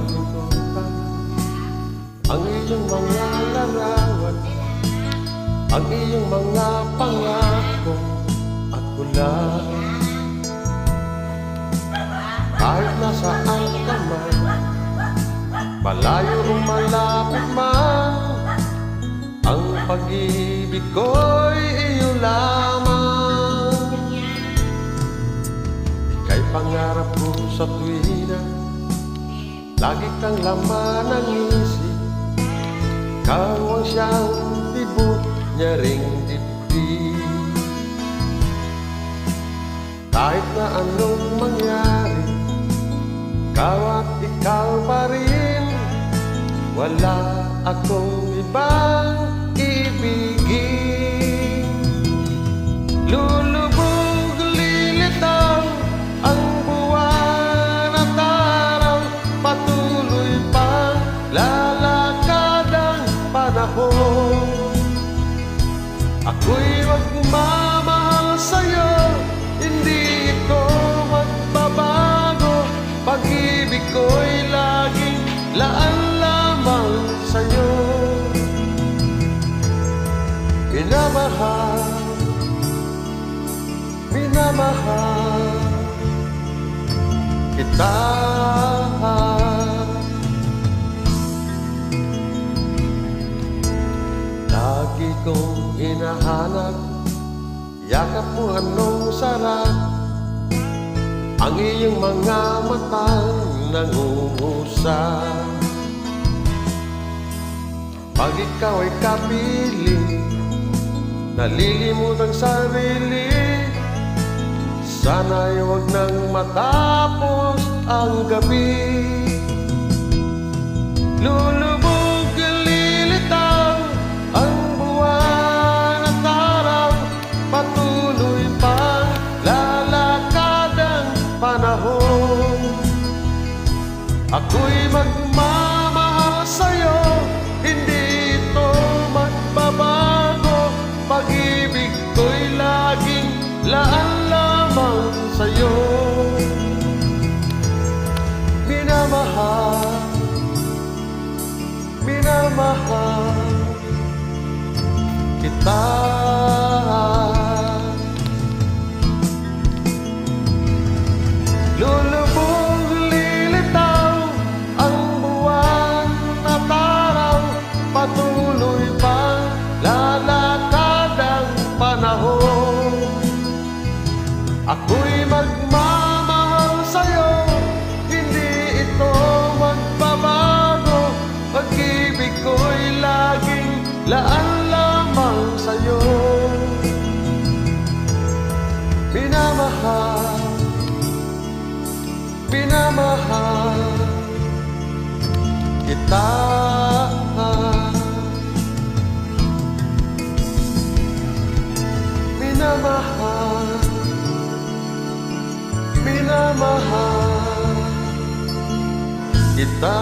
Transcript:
limutan ang iyong mga larawan, ang iyong mga pangako at ulan. Kahit nasaan ka man, malayo o malapit man, ang pag-ibig ko'y iyo lamang. Ika'y pangarap ko sa tuwina, lagi kang laman ng isip. Ikaw ang siyang tibok niya ring dibdib. Kahit na anong mangyari, ikaw at ikaw pa rin. Wala akong ibang ibigin. Lulubog, lilitaw ang buwan at araw, patuloy pang lalakad ang panahon. Ako'y magmamahal sa'yo, hindi ito magbabago. Pag-ibig ko'y laging laan lamang sa'yo. Minamahal, minamahal kita. Lagi kong hinahanap, yakap mo anong sarap, ang iyong mga matang nangungusap. Pag ikaw ay kapiling, nalilimut ang sarili, sana'y huwag nang matapos ang gabi. Lulubog, lilitaw ang buwan at araw, patuloy pang lalakad ang panahon. Ako'y magmamahal sa'yo, hindi ito magbabago. Pag-ibig ko'y laging laan lamang sa'yo. Minamahal, minamahal kita. Lulubog, lilitaw ang buwan at araw, patuloy pang lalakad ang panahon. Ako'y magmamahal sa'yo, hindi ito magbabago. Pag-ibig ko'y laging laan lamang sa'yo. Minamahal, minamahal kita. Minamahal, minamahal kita.